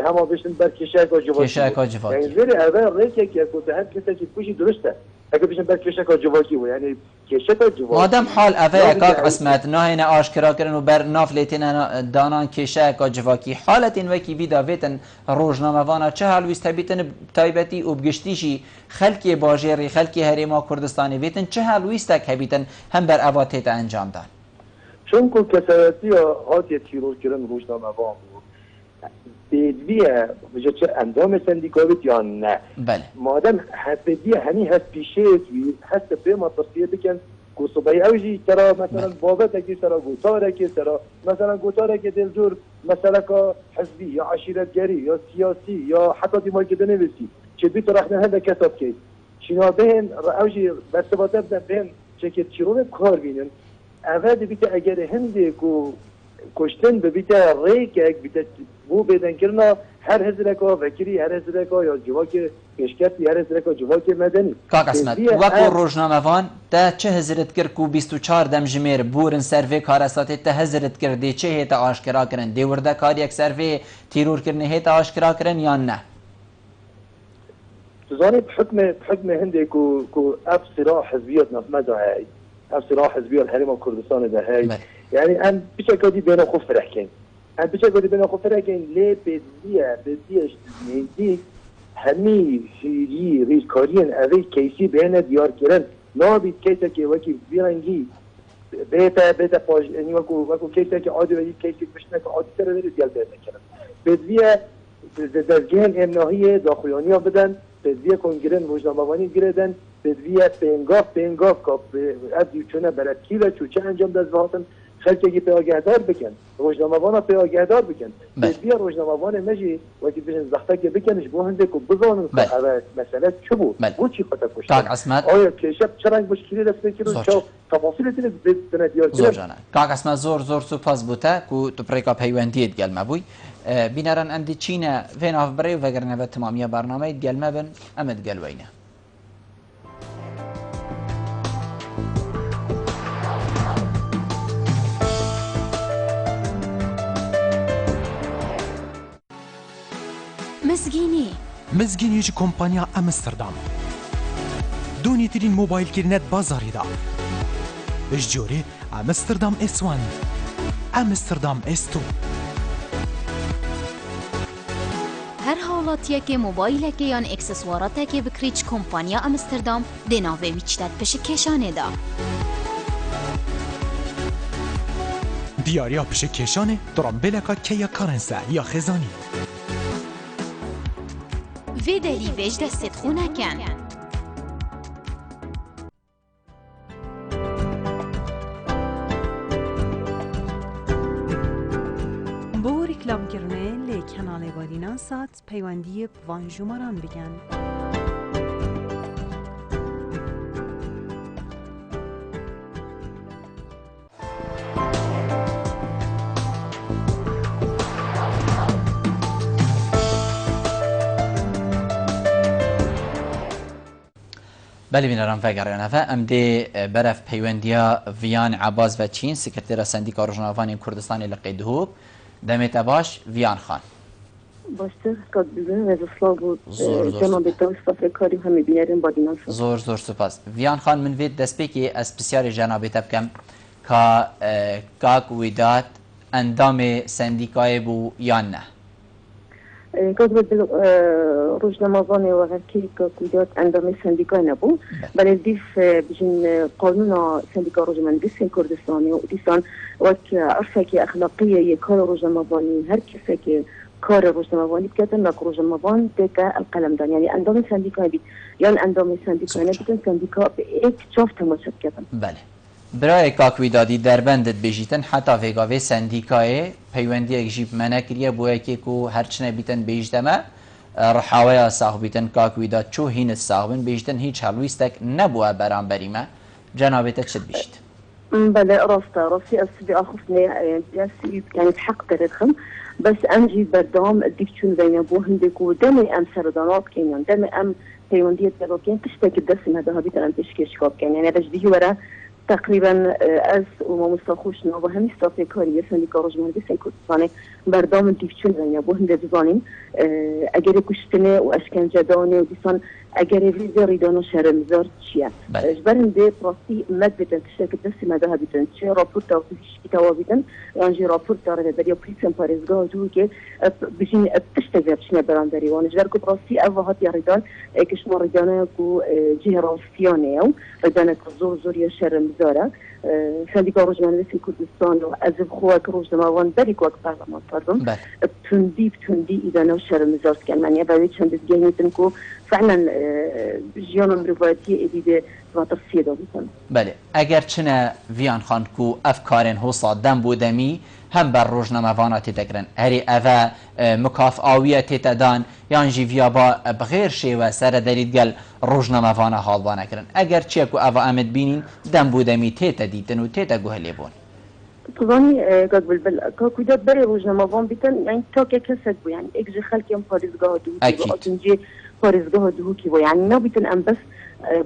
همه بشتن بر کشه که جواجی یعنی ولی اول ریکه که گفته هر کسی که پوشی درسته اگه بشن بر کشه که جواجی و یعنی کشه که جواجی مادم حال اوه کاک عصمت نه آشکرا کرن و بر نافلیتین دانان کشه که جواکی حالت این وکی بیدا ویتن روزنامه وانا چه حال ویسته بیتن تایبتی و بگشتیشی خلکی باجری خلکی حریم کردستانی ویتن چه حال ویسته که بیتن هم بر اواتیت انجام دان چون که کسایتی هاتی تیرور کرن روزنامه وان بدویه بجا چه اندام سندیکاویت یا نه بله مادم بدویه همی هست پیشه توی هست به مطرسیه بکن گوصبای اوجی ترا مثلا بابت اکی ترا گوتاره که ترا مثلا گوتاره که دلجور مثلا که حزبی یا عشیرتگری یا سیاسی یا حتی دیمایی که بنویسی چه بی طرح نه هده کتاب که چینا بهن اوجی برسباته بدن بهن چه که چیرون کار بینن اول بیت اگر هنده کو کشتن به بیت ریک یک بیت بو بدن کرنا هر هزرکا وکری هر هزرکا یا جواک پیشکتی هر هزرکا جواک مدنی کاک اسمت وکو روزنامه‌وان ده چه هزرت کرد کو 24 دم جمیر بورن سروی کارساتی ته هزرت کرد چه هیت آشکرا کرن دی ورده کار یک سروی تیرور کرن هیت آشکرا کرن یا نه تزانی بحكم هندي كو اف صراع حزبيات نفمدها هاي اف صراع حزبيات الحريم كردستان ده هاي يعني ان بشكل دي بين خوف فرحكين ان بشكل دي بين خوف فرحكين ليه بديه دي همي شيري ريس كارين اوي كيسي بين ديار كرن نابي كيسه كي وكي بيرنجي بيتا باج يعني وكو كيسه كي عادي وي كيسي مشنك عادي تر ديال بين كرن بديه دزگین امناهی داخلیانی ها بدن بدویه کنگرن روزنامه‌وانی گردن بدویه پینگاف که از دیوچونه برد کیله چوچه انجام دزوهاتن خلقی پی آگهدار بکن روزنامه‌وان پی آگهدار بکن بدویه روزنامه‌وان مجی وقتی بشن زخته که بکنش بو هنده که بزانن که اوه مسئله چه بود بو چی خطا کشتن آیا که شب چرنگ مشکلی دست بکرون چه تفاصیل تینه بنادیار کرن زور جانه کاک اسمت زور سپاس بوده که تو پریکا پیوندیت گلمه بوی بینران اندی چینه وین آف بری و وگرنه و تمامی برنامه گلمه بن امد گلوینه مزگینی چه کمپانیا امستردام دونی ترین موبایل کرنت بازاری دا اججوری امستردام S1 امستردام S2 هر حالاتیه که موبایل که یان اکسسوارات که بکریچ کمپانیا امستردام دناوه ویچتت پش کشانه دا دیاریا پش کشانه درام بلکا که یا کارنسه یا خزانی وی دلی ویج دستت خونه کن. بو رکلام کرنه لی کانال بادینان سات پیوندی وان جمران بگن. بله بینران فگرانه و امده برف پیوندیا ویان عباس و چین سکرتیر سندیکا روزنامه‌نویسان کردستان لقیدهوب دمت باش ویان خان باشتر کات بزن از اصلا بود جناب داوستافه کاری همی بینرین بادینان شد زور سپاس ویان خان من وید دست بکی از بسیار جناب تبکم که کاک ویدات اندام سندیکای بو یا نه کات بود روزنامه‌نویسان و غیرکی کاک ویدات اندام سندیکای نبود ولی دیف بجن قانون سندیکا روزنامه‌نویسان کردستانی و دیسان وقت عرفه که اخلاقیه یک کار روزنامه‌نویسانی هر کسی که کار روزنامه‌نویسانی بکردن و روزنامه‌نویسان دیگه القلمدان یعنی اندام سندیکای بید یا اندام سندیکای نبودن سندیکا به یک جفت تماشا کردن. بله. برای کاکوی دادی در بندت بیشتن حتی ویگاوی سندیکای پیوندی اکجیب منکریه بوی که کو هرچنه بیتن بیشتمه رحاوی ساخ بیتن کاکوی داد چو هین ساخبن بیشتن هیچ حلویستک نبوه برام بریمه جنابیت چد بیشت. بله راستی أصلي أخذني جالسي يعني تحقق رخم بس أمجي بردام ديكشون بين أبوهم ديكو دمي أم سردانات كينيان دمي أم تيواندية تلوكين تشتكي الدسم هذا هبيت أنا تشكيش كاب كان يعني بجديه ورا تقريبا از وما مستخوشنا و همی استافه کاری سندیکا روزنامه‌نویسان کردستانی بردام دیکشون زنی بوهم دزبانیم اگر کشتنه و اشکنجه دانه و دیسان اگر ویزا ریدان و شرمزار چیه اجبرن ده پراستی مد بیتن تشتک دستی مده بیتن چه راپورت تا کتاب بیتن یعنی راپورت داره برای پلیسن پاریزگاه جو که بجین تشتک زرچنه برانداری و اجبر کو پراستی اوهات یاریدان کشما ریدانه کو جهراستیانه و ریدانه کو زور یا شرمزاره سندیکا روزنامه‌نویسان کردستان و از خواهد روزنامه‌نویسان بریک وقت پارلمان پردم تندی ایدانه و شرمزار کن معنی باید چند دزگیتن کو فعلا جیان روایتی ادیده و تصفیه دادن. بله اگر چنه ویان خان کو افکارن حوصا دم بودمی هم بر روزنامه‌نویسان تدگرن هری اوا مکافئاویه تدان یان جیویا با بغیر شی و سر درید گل روزنامه‌نویسان حال بانه کرن اگر چه کو اوا امد بینین دم بودمی تیت دیدن و تیت گوهلی بون. طبعاً قد بالبل كويدات بري روزنامه‌نویسان بیتن یعنی تا که کسد بو یعنی اجزی خلقیم پاریزگاه دو اكيد پاریزگاه دو کی بو یعنی نبیتن ام بس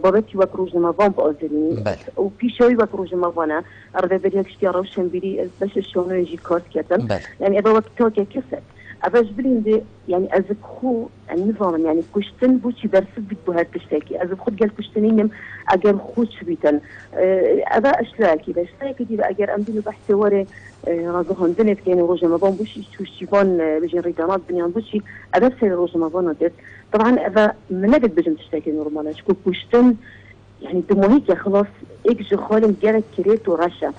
بابتي وك روزنامه‌نویسان بازرینی و پیشوی وک روزنامه‌نویسان ارده بری اختیار روشن بری بس شونه يجي کارت کردن یعنی ادا وقت تا که کسد أباش بليندي يعني أزبخو النظام يعني كشتن بوشي برسب بيت بهاد تشتاكي أزبخو قال كشتنينم أجر خوش بيتن أبا أشلاكي باشلاكي دي أجر أمدينو بحثي وري غازوهن دنت كانوا روزنامه‌نویسان بوشي توشيفان بيجين ريدانات بنيان بوشي أبا سير روزنامه‌نویسان ديت طبعا أبا منقد بيجن تشتاكي نورمالا شكو كشتن يعني دموهيك يا خلاص إجج خالم جالك كريت ورشة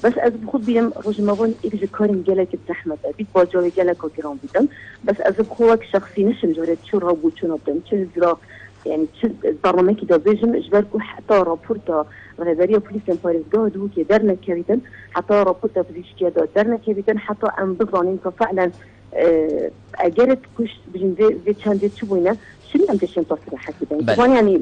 بس از بخود بيم روزنامه‌نویسان إجج كارم جالك بزحمة بيت باجوي جالك وكرام بيتم بس از بخوك شخصي نشم جورت شو رابو شو نبدم شو زرا يعني شو برنامج كده بيجم إجباركو حتى رابورتا غالبية بوليس باريزگاه دو كي درنا كبيتن حتى رابورتا بوليسكيا دو درنا كبيتن حتى أم بظنين كفعلا أجرت كش بجن زي تشاندي تشوينا شنو أنت شن تصريحات كده طبعا يعني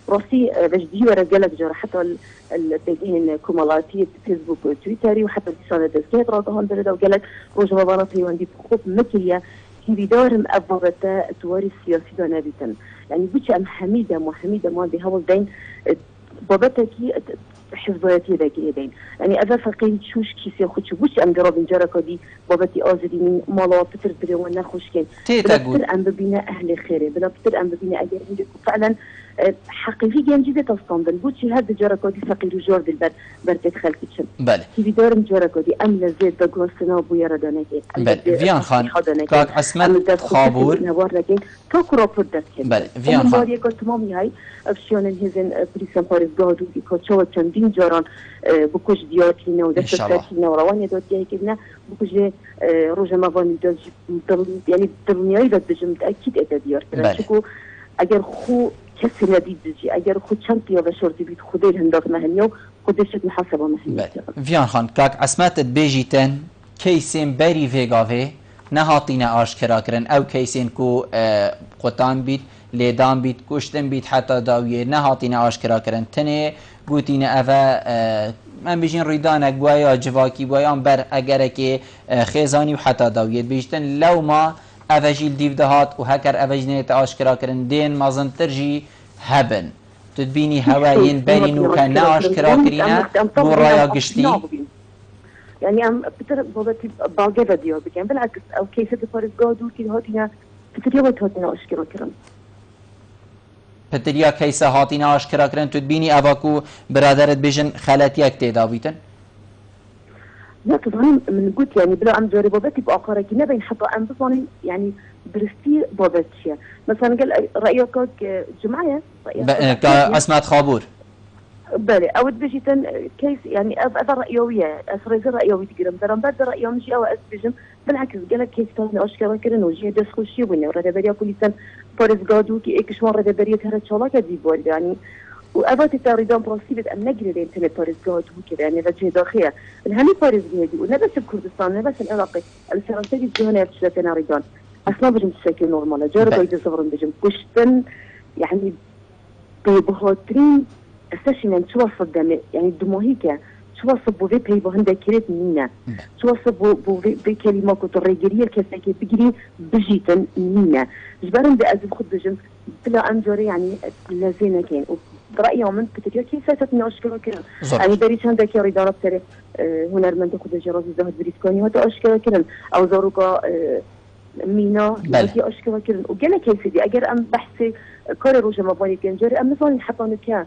راسي بجدي ورجالك جرا حتى التجين كمالاتي فيسبوك وتويتر وحتى لسان الدسكات راضهم بردا وقالك روج مباراتي وندي بخوف مكريا كبيدار مأبوبة تواري السياسي دانا بيتن يعني بيش أم حميدة ما دي هول دين بابتكي حزبياتي ذاكي دين يعني أذا فقير شوش كيسي خوش بوش أم جراب جاركا دي بابتي آزدي من مالا فتر بريوانا خوش كين بلا بتر أم ببينا أهل خيري بلا بتر أم ببينا أجر فعلا حقيقي جنجي تصطندن بوشي هذا جركودي فقير جورد البر برتت خلكتشن بله في دارم جركودي أمن زيد دقوسنا بويا ردانكي بله فيان خان كاك عصمت خابور تاكرا بدت بله فيان خان ماريا قلت مامي هاي افشون هزن بريسان باريس قادو دي كوتشوا چندین جاران بکوش دیاتینا و دست تاتینا و روانی دادیه کدنا بکوش روز موانی داد یعنی دنیایی داد بجم اكيد اتدیار کرد چکو اگر خو کسی ندید بجی اگر خو چند پیاده شردی بید خودی هنداف مهنیو خودشت محاسبه مهنیو فیان خان کاک عصمت بیجیتن کیسین بری ویگاوه نهاتینا آشکرا کرن او کیسین کو قطان بید لیدان بید کشتن بید حتی داویه نهاتینا آشکرا کرن تنه گوتین اوه من بیشین ریدانک بوایا جواکی بوایان بر اگر که خیزانی و حتی داویه بیشتن لو ما اوه جیل دیو دهات و هکر اوه جنیت آشکرا کرن دین مازن ترجی هبن تدبینی هواین برینو که نه آشکرا کرینه بو رایا گشتی يعني ام بتر بابتي باقي ديو بكن بالعكس او كيف تفرز قادو كي هاتينا بتريوت هاتينا اشكرا كرن پتریا کیسه هاتینا آشکرا کرن تو بینی اواکو برادرت بیجن خالتی اک تیدا بیتن؟ لا طبعا من قلت يعني بلا عم جاري بابتي بآخر كي نبين حتى ام بصاني يعني برستي بابتي مثلا قال رأيك جمعية كاسمات خابور بله اود بجيتن كيس يعني هذا رأيوية اسرز رأيوي تقرم ترى بعد رأيوم شيء او اسبجم بالعكس قال كيس تاني اشكرا كرن وجيه دس خوشي بني ورا بريا بوليسن فارس قادو كي اكش مره بريا ترى شالا كدي بول يعني وابات تريدون بروسيبت ان نجري الانترنت فارس قادو كده يعني وجه داخليه الهني فارس جهدي ونبس بكردستان نبس العراقي الفرنسي جهنا بشتنا ريدون اصلا بجم تشكل نورمال جرى قايد صبرن بجم كشتن يعني بهاترين استشهد شو وصل دم يعني دموهيكا شو وصل بوفي بيبو هندا كريت مينا شو وصل بوفي بكلمة كترجرية كساكي بجري بجيتن مينا جبرن بأزب خد بجم بلا أنجري يعني لازينا كين برأيي من بتريا كي ساتتني أشكره كنا يعني بريش هندا كي ريدارة بتري هنر من تأخذ جرازي زهد بريسكاني هذا أشكره كنا أو زاروكا مينا هذا أشكره كنا وجانا كيف دي أجر أم بحثي كار روجا مباني كنجري أم نفاني حطاني كان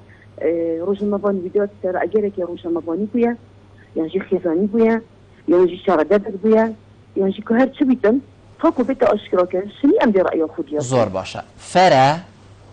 روجا مباني فيديوهات ترى أجرك يا روجا مباني بويا يعني خيزاني بويا يعني شاردات بويا يعني كهر شو بيتم فاكو بيت أشكرك شنو أم برأيه خديا زور باشا فرا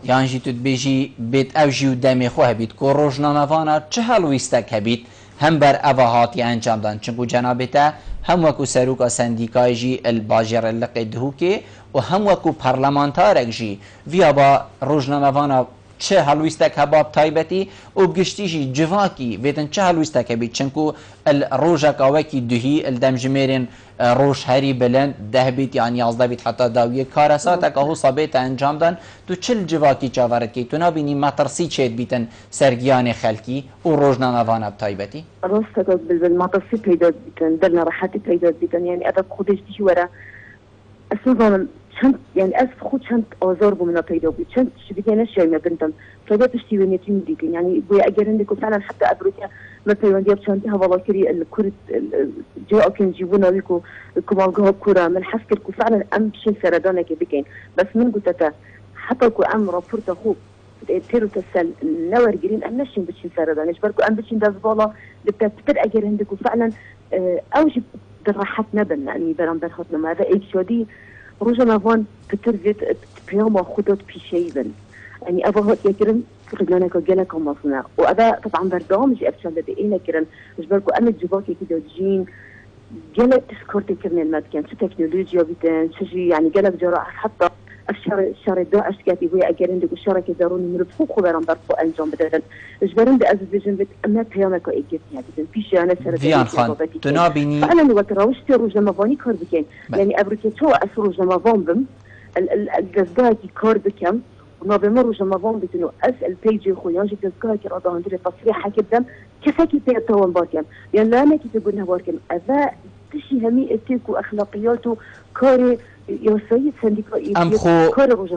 يعني جي تبيجي بيت أوجي ودمي خوه بيت كوروجنا نفانا چهل ويستك هبيت هم بر أواهاتي انجام دان چنكو جنابتا هم وكو سروكا سنديكاي جي الباجر اللقي دهوكي و هم وكو پارلمانتارك جي ويا با روجنا نفانا چه هلویستک هباب تایبتی و بگشتیشی جواکی بیتن چه هلویستک هبید چنکو الروجك اوکی دهی الدمجميرين روش هری بلند ده بیت يعني 11 بیت حتی داویه کارساتک اهو صابیت انجام دان تو چل جواکی چاورد کی تو نبینی مطرسی چید بیتن سرگیان خلکی و روجنا نوانا بتایبتی راستك بالمطرسی پیدا بیتن درنا راحتی پیدا بیتن يعني ادب خودش دیشی ورا اصلا چند يعني از خود چند آزار بمنا پیدا بود چند شبیه نشیم بنتم فدا تشتی ونیتی میدیکن يعني بويا اگر عندكم فعلا حتى ابروتيا مثلا ودي بشانتي هوا كري الكرة جاء كن جيبونا بيكو كمالجها كرة من حسكركو فعلا ام شيء سردانك بكين بس من قلت حتى كو ام رابورت اخو تيرو تسال نور جرين ام نشين بتشين سردانك بركو ام بتشين دازبالا بتبتر اگر عندكم فعلا اوجب راحت نبن يعني برام برخطنا ما هذا ايش ودي روجا نافان بترجت بيوم خدت بيشيبن يعني أبغى يكرم رجلنا كجلا كمصنع وأبا طبعا برنامج أفشل بدينا كرن مش بركو أنا جواكي كده جين جلا تسكرت كرن المكان شو تكنولوجيا بتن شجي يعني جلا بجراحة حتى الشر داعش كاتي ويا أجرين دك الشركة داروني من بفوق خبران برفو أنجام بدل مش برن بأزبيجن بت أما بيوم كو إيجت يعني بيش أنا سر فيان خان تنابيني فأنا وتراوش تروج لما فاني كار بكين يعني أبركي شو أسروج لما فان بم الجزء كار بكم ونابمر وجمع فان بتنو أسأل بيجي خويا جي تذكر كي رضا هندري تصريح كدم كيفاكي بيتوان باكم يعني لا أنا كي تقولنا باكم أذا تشي همي اتيكو أخلاقياته كاري يوسعي سنديكا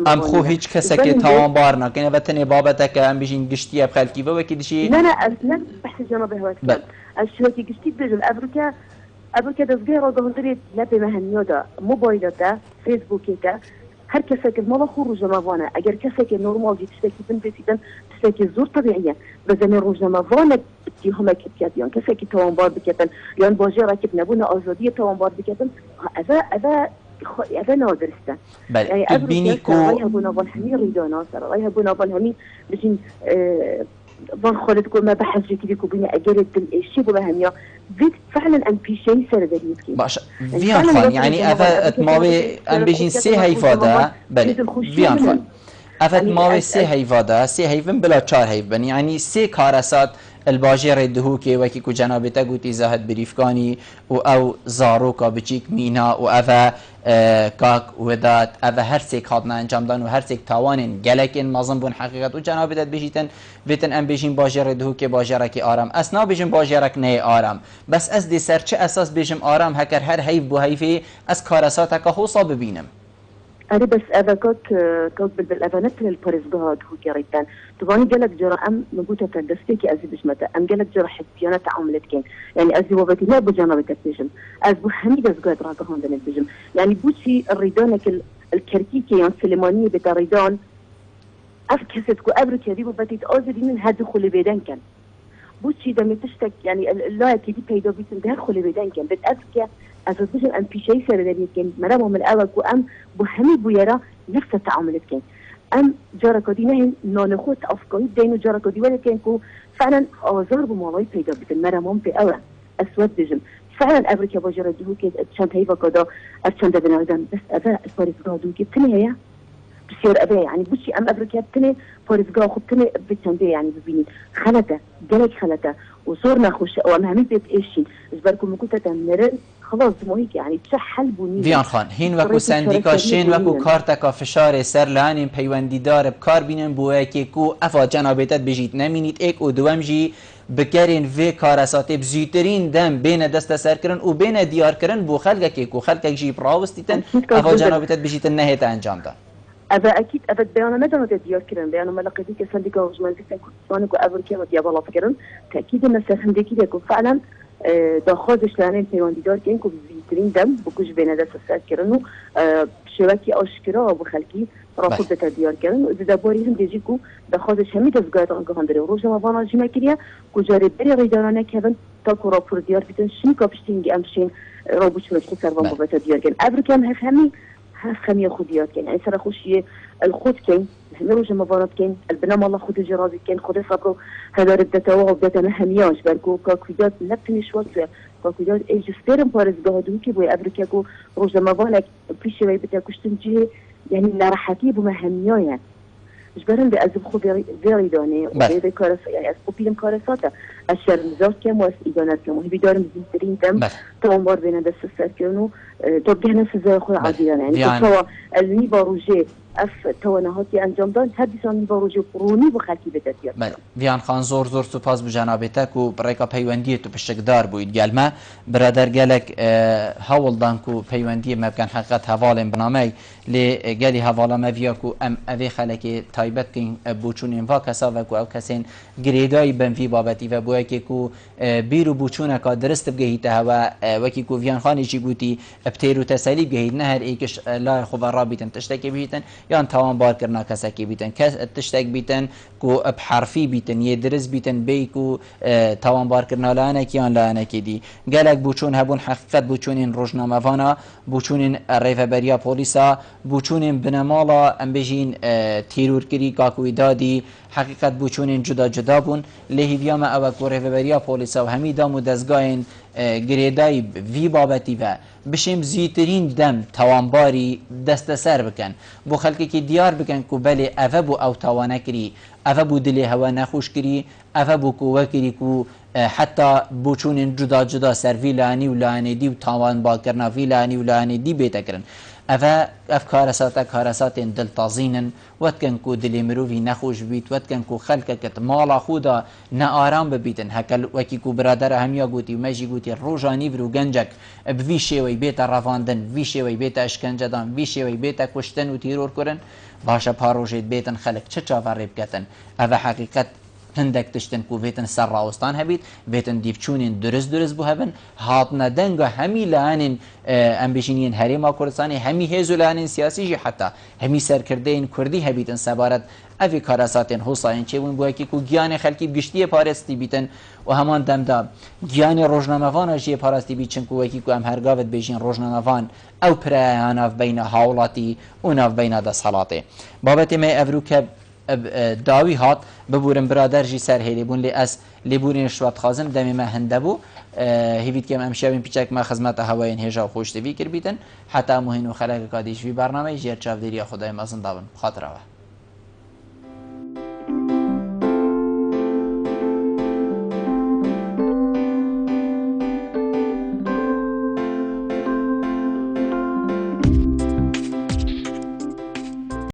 ام خو هیچ کسی که توان بار نکنه و تنه بابتك ام بيجين قشتي بخلكي و كدشي لا اصلا بحث جنب هواك الشوكي قشتي بجل ابركا دزغير رضا هندري لا بمهنيودا موبايلتا فيسبوكيتا هر کەسێک مەڵە خۆ ڕۆژنامەوانە ئەگەر کەسێکی نۆرماڵی تشتێکی بنویسیدن تشتێکی زۆر طبیعیە بەزەمێ ڕۆژنامەوانە اتهامێکی بکات یان کەسێکی تاوانبار بکەن یان باژێڕێکی نەبوونە ئازادیە تاوانبار بکەن ئەvە نادرستە بینی کو هەبوو ناوان هەمی ڕیدانا سەرڕای هەبوو ناوان هەمی بژین van خالد كل ما بحث كذي كوبينا أجرد الشيء ولا هم يا فيت فعلا أن في شيء سر ذلك باش فيان خان يعني أفا ماوي أن بيجين سي هيفادا بل فيان خان أفا ماوي سي هيفادا سي هيفن بلا چار هيفن يعني سي كارسات الباجر الدهوكي وكي كو جنابتا قوتي زاهد بريفكاني او زاروكا بچيك مينا و افا كاك ودات افا هر سيك هاتنا انجام دان و هر سيك تاوانين گلكين مازن بون حقيقت و جنابتا بيجيتن بيتن ام بيجين باجر الدهوكي باجركي آرام اسنا بيجين باجرك ني آرام بس از دي سر چه اساس بيجم آرام هكر هر هيف بو هيفي از كارساتك حوصا ببينم أنا بس أذا كوك بالأفانات للباريزجهاد هو كريتان طبعاً جالك جرا أم نقولة تدستيك أزي بجمته أم جالك جرا حسيانة تعاملت كين يعني أزي وبتي لا بجانا بتكتشم أزبو حميد أزجاد راقه عندنا البجم يعني بوشي الريدانك الكركيكي يعني سليمانية بتاع ريدان أفكست كو أبرك هذي وبتي تأذي من هذا خلي بيدان كان بوشي دم تشتك يعني لا كذي بيدا بيتن ده خلي بيدان كان بتأذكى أساساً أن في شيء سر ذلك كان مرام من الأول وأم بهمي بيرا نفس التعاملات كان أم جاركودينا نانخوت أفكاري دينو جاركودي ولا كان كو فعلاً أزار بمالاي بيدا بتن مرام في أول أسود بجم فعلاً أبرك باجر دهو كده أتشان هيبا كذا أتشان ده بنادم بس أبا فارس قادو كتني هي بصير أبا يعني بوشي أم أبرك تني فارس قا خبتني بتشان ده يعني ببيني خلته جلك خلته وصورنا خوش أو أم همي بيت إيشين إجباركم مكوتة تمرن خلاص مهيك يعني تشحل بوني فيان خان هين وكو سنديكا شين وكو كارتكا فشار سر لانين پيوندي دار بكار بينن بوكي كو افا جنابتت بجيت نمينيت ايك و دوام جي بكارين في كارساتي بزيترين دم بين دست سر كرن و بين ديار كرن بو خلقك كو خلقك جي براوستيتن افا جنابتت بجيت النهيت انجام دا أبا أكيد أبا بيانا ما دانو ديار كرن بيانا ما لقيتك سنديكا وجمان فيتن كورتانك و أبركي وديا بالا فكرن تأكيد أن سرهم ديكي ديكو فعلا داخلش لانه پیوندیدار کن که بیشترین دم بکوش بین دست سر کردن و شبکی آشکارا و خلکی راخود بتدیار کردن و دباری هم دیجی کو داخلش همی دستگاه آنگهان داره روز ما واناجی مکریه کجاری بری ریدانانه کردن تا کو راپور دیار بیتن شین کابشتینگی امشین رابوش مشکل سروان با بتدیار کردن ابرکم هفهمی خمية خديات كان يعني سر خوشية الخود كان روج مبارات كان البنام الله خود الجرازي كان خود صبرو هذا ردته وعبدته مهمياش بركو كاكويدات نبتني شوات كاكويدات ايجستيرن بارز قهدو كي بوي ابركاكو روج مبارات بيشي وي بتاكوشتن جي يعني نراحتي بمهميا يعني جبرن بأزب خو فيري داني وبيدي كارس يعني اسقوبيلم كارساتا اشار مزاج كم واس ايجانات كم وهي بدارم بزيترين تم تومبار بين دست السر كانوا توجهنا سزاي خو عاديا يعني توا النيبا روجي اف تو نهاتي انجام داد هدیسان نيبا روجي قروني بخلكي بتاتير ویان خان زور سپاس بجنابتك و بريكا پیوندی تو بشکدار بوید گلما برادر گلک هاولدان کو پیوندی ما كان حقیقت حوالم برنامه لگلی حوالا مفیا کو ام اوی خلک تایبت کین بوچون وا کسا و کو او کسین گریدای بنفی بابتی و بو کی کو بیرو بوچون کا درست بگهیته و وکی کو ویان خان چی گوتی ابتیرو تسلیب گهید نه هر ایکش لا خبرا بیتن تشتکی بیتن یان توان بار کرنا کسکی بیتن کس تشتک بیتن کو بحرفی بیتن یه درس بیتن بی کو توان بار کرنا لانه کیان لانه کی دی گلک بوچون هبون حقیقت بوچونین روزنامه وانا بوچونین ریفبریا پلیسا بوچونین بنمالا ام بجین تیرور کری کاکوی دادی حقیقت بوچونین جدا بون لهیویا ما او کو ریفبریا پلیسا و همی دام و دزگاین گریدای وی بابتی و بشیم زیترین دم توانباری دست سر بکن بو خلکی که دیار بکن که بله اوه بو او توانه کری اوه بو دلی هوا نخوش کری اوه بو کوه کری که حتی بوچون جدا سر وی لانی و لانی دی و توان با کرنا وی لانی و لانی دی بیتا کرن اوه کارسات دل تازینن وقت کن که دلی مروفی نخوش بیت وقت کن که خلک کت مالا خودا نه آرام ببیتن هکل وکی که برادر همیا گوتی و مجی گوتی روژانی برو گنجک بوی شوی بیت رفاندن وی شوی بیت اشکنجه دان وی شوی بیت کشتن و تیرور کرن باشه پاروجید بیتن خلک چه چاور ریب کتن اوه حقیقت هندك تشتن كوفيتن سر راوستان هبيت فيتن ديفچونين درز بو هبن هاتنا دنگا همي لانين ام بيشينين هريما كردستاني همي هزو لانين سياسي جي حتى همي سركردين كردي هبيتن سبارت افي كاراساتين حسين چون بو کی کو گیان خلکی گشتي پارستی بیتن و همان دمدا گیان روزنامه‌وان جی پارستی بیچن کو کی کو ام هرگاوت بيجين روزنامه‌وان او پراناف بين حولاتي وناف بين د صلاته بابت ما افروك داوی هات ببورن برادر جی سر هلی بون لی از لیبورین شوات خازم دمی ما هنده بو هیوید کم امشبین پیچک ما خدمت هواین هجا خوش دوی کر بیتن حتی مهین و خلق کادیش وی برنامه جیر چاودیری خدای مازن دابن خاطر